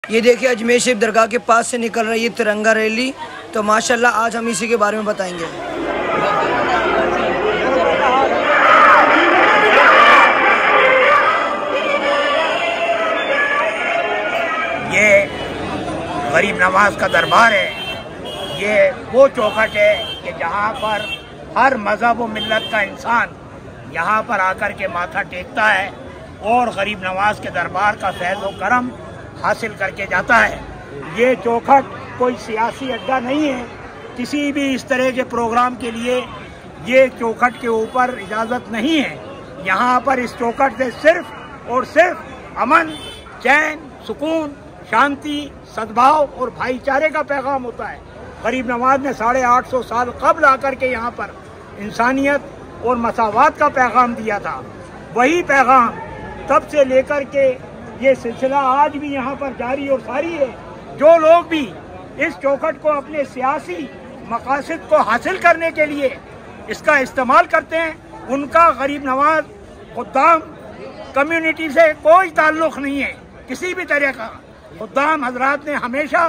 ये देखिए अजमेर शरीफ दरगाह के पास से निकल रही है तिरंगा रैली। तो माशाल्लाह आज हम इसी के बारे में बताएंगे। ये गरीब नवाज का दरबार है। ये वो चौखट है कि जहाँ पर हर मजहब व मिल्लत का इंसान यहाँ पर आकर के माथा टेकता है और गरीब नवाज के दरबार का फैज़ व करम हासिल करके जाता है। ये चौखट कोई सियासी अड्डा नहीं है। किसी भी इस तरह के प्रोग्राम के लिए ये चौखट के ऊपर इजाज़त नहीं है। यहाँ पर इस चौखट से सिर्फ और सिर्फ अमन, चैन, सुकून, शांति, सद्भाव और भाईचारे का पैगाम होता है। गरीब नवाज ने 850 साल कब्ल आकर के यहाँ पर इंसानियत और मसावात का पैगाम दिया था। वही पैगाम तब से लेकर के ये सिलसिला आज भी यहाँ पर जारी और सारी है। जो लोग भी इस चौखट को अपने सियासी मकासद को हासिल करने के लिए इसका इस्तेमाल करते हैं, उनका गरीब नवाज खुद्दाम कम्युनिटी से कोई ताल्लुक़ नहीं है किसी भी तरह का। खुद्दाम हजरात ने हमेशा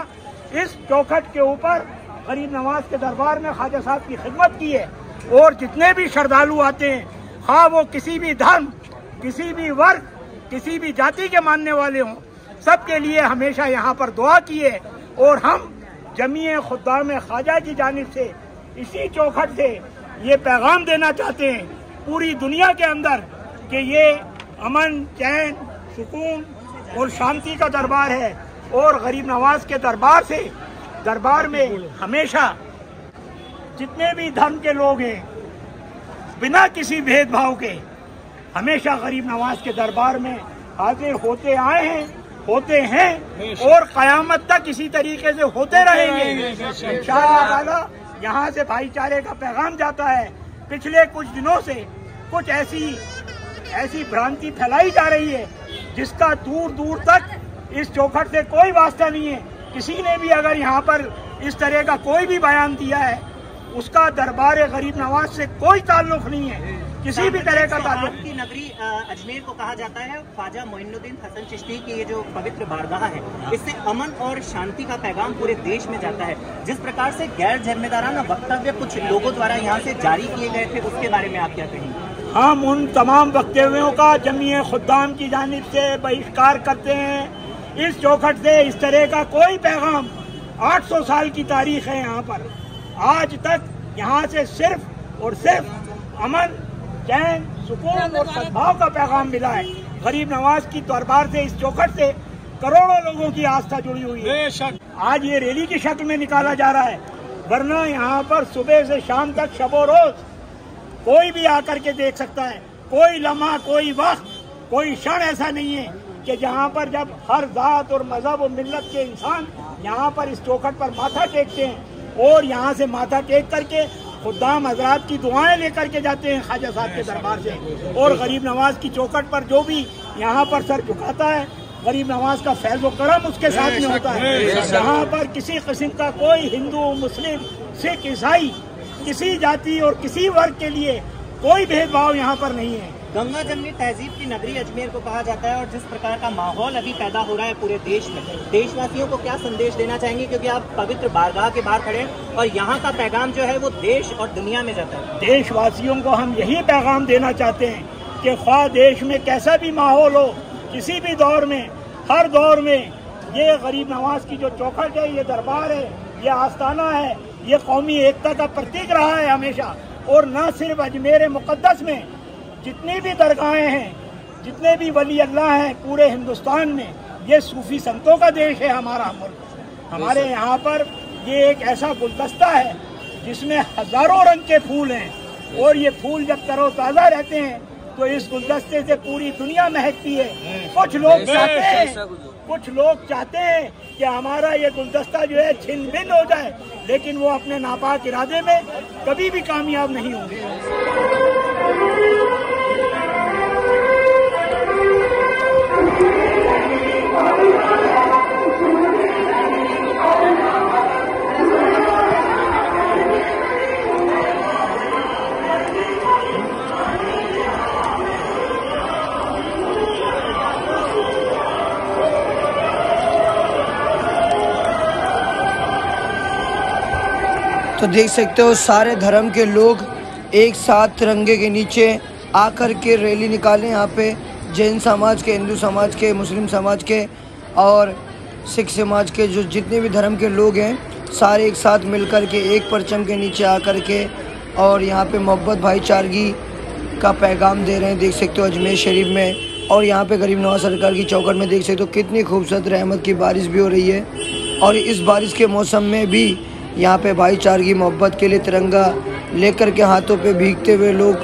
इस चौखट के ऊपर गरीब नवाज के दरबार में ख्वाजा साहब की खिदमत की है। और जितने भी श्रद्धालु आते हैं, हाँ वो किसी भी धर्म, किसी भी वर्ग, किसी भी जाति के मानने वाले हों, सबके लिए हमेशा यहाँ पर दुआ की है। और हम जमीए खुद्दाम ख्वाजा की जानिब से इसी चौखट से ये पैगाम देना चाहते हैं पूरी दुनिया के अंदर कि ये अमन, चैन, सुकून और शांति का दरबार है। और गरीब नवाज के दरबार में हमेशा जितने भी धर्म के लोग हैं, बिना किसी भेदभाव के हमेशा गरीब नवाज के दरबार में हाजिर होते आए हैं, होते हैं और कयामत तक इसी तरीके से होते रहेंगे इंशाअल्लाह ताला। यहाँ से भाईचारे का पैगाम जाता है। पिछले कुछ दिनों से कुछ ऐसी भ्रांति फैलाई जा रही है जिसका दूर दूर तक इस चौखट से कोई वास्ता नहीं है। किसी ने भी अगर यहाँ पर इस तरह का कोई भी बयान दिया है, उसका दरबार गरीब नवाज से कोई ताल्लुक नहीं है, किसी भी तरह का ताल्लुक। की नगरी अजमेर को कहा जाता है। ख्वाजा मोइनुद्दीन हसन चिश्ती की ये जो पवित्र बारगाह है, इससे अमन और शांति का पैगाम पूरे देश में जाता है। जिस प्रकार से गैर जिम्मेदाराना वक्तव्य कुछ लोगों द्वारा यहाँ से जारी किए गए थे, उसके बारे में आप क्या कहेंगे? हम उन तमाम वक्तव्यों का जमीए खुद्दाम की जानिब से बहिष्कार करते हैं। इस चौखट से इस तरह का कोई पैगाम, 800 साल की तारीख है यहाँ पर, आज तक यहाँ से सिर्फ और सिर्फ अमन, चैन, सुकून और सद्भाव का पैगाम मिला है। गरीब नवाज की दरबार से, इस चौखट से करोड़ों लोगों की आस्था जुड़ी हुई है। आज ये रैली की शक्ल में निकाला जा रहा है, वरना यहाँ पर सुबह से शाम तक शबो रोज कोई भी आकर के देख सकता है। कोई लम्हा, कोई वक्त, कोई क्षण ऐसा नहीं है कि जहाँ पर जब हर जात और मजहब और मिल्लत के इंसान यहाँ पर इस चौखट पर माथा टेकते हैं और यहाँ से माथा टेक करके खुद्दाम हजरात की दुआएं लेकर के जाते हैं ख्वाजा साहब के दरबार से। और गरीब नवाज की चौखट पर जो भी यहाँ पर सर झुकाता है, गरीब नवाज का फैज़ व करम उसके साथ में होता है। यहाँ पर किसी किस्म का कोई हिंदू, मुस्लिम, सिख, ईसाई, किसी जाति और किसी वर्ग के लिए कोई भेदभाव यहाँ पर नहीं है। गंगा जमनी तहजीब की नगरी अजमेर को कहा जाता है। और जिस प्रकार का माहौल अभी पैदा हो रहा है पूरे देश में, देशवासियों को क्या संदेश देना चाहेंगे? क्योंकि आप पवित्र बारगाह के बाहर खड़े हैं और यहाँ का पैगाम जो है वो देश और दुनिया में जाता है। देशवासियों को हम यही पैगाम देना चाहते हैं कि ख्वाह देश में कैसा भी माहौल हो, किसी भी दौर में, हर दौर में ये गरीब नवाज की जो चौखट है, ये दरबार है, ये आस्थाना है, ये कौमी एकता का प्रतीक रहा है हमेशा। और न सिर्फ अजमेर मुक़द्दस में जितनी भी दरगाहें हैं, जितने भी वली अल्लाह हैं पूरे हिंदुस्तान में, ये सूफी संतों का देश है हमारा मुल्क। हमारे यहाँ पर ये एक ऐसा गुलदस्ता है जिसमें हजारों रंग के फूल हैं और ये फूल जब तरोताज़ा रहते हैं तो इस गुलदस्ते से पूरी दुनिया महकती है। कुछ लोग चाहते हैं कि हमारा ये गुलदस्ता जो है छिन भिन हो जाए, लेकिन वो अपने नापाक इरादे में कभी भी कामयाब नहीं होंगे। तो देख सकते हो सारे धर्म के लोग एक साथ तिरंगे के नीचे आकर के रैली निकाले। यहाँ पे जैन समाज के, हिंदू समाज के, मुस्लिम समाज के और सिख समाज के जो जितने भी धर्म के लोग हैं सारे एक साथ मिलकर के एक परचम के नीचे आकर के और यहाँ पे मोहब्बत भाईचारगी का पैगाम दे रहे हैं। देख सकते हो अजमेर शरीफ में और यहाँ पे गरीब नवाज सरकार की चौखट में देख सकते हो कितनी खूबसूरत रहमत की बारिश भी हो रही है। और इस बारिश के मौसम में भी यहाँ पे भाईचारगी मोहब्बत के लिए तिरंगा लेकर के हाथों पे भीगते हुए लोग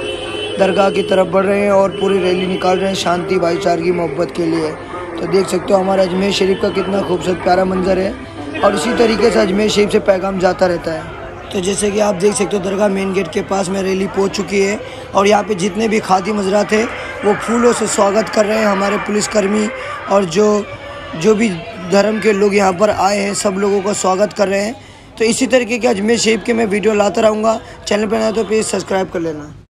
दरगाह की तरफ बढ़ रहे हैं और पूरी रैली निकाल रहे हैं शांति भाईचारगी मोहब्बत के लिए। तो देख सकते हो हमारा अजमेर शरीफ का कितना खूबसूरत प्यारा मंजर है और इसी तरीके से अजमेर शरीफ से पैगाम जाता रहता है। तो जैसे कि आप देख सकते हो दरगाह मेन गेट के पास में रैली पहुंच चुकी है और यहाँ पे जितने भी खादी मजरा थे वो फूलों से स्वागत कर रहे हैं। हमारे पुलिसकर्मी और जो भी धर्म के लोग यहाँ पर आए हैं सब लोगों का स्वागत कर रहे हैं। तो इसी तरीके के अजमेर शरीफ के मैं वीडियो लाता रहूँगा। चैनल पर नया तो प्लीज़ सब्सक्राइब कर लेना।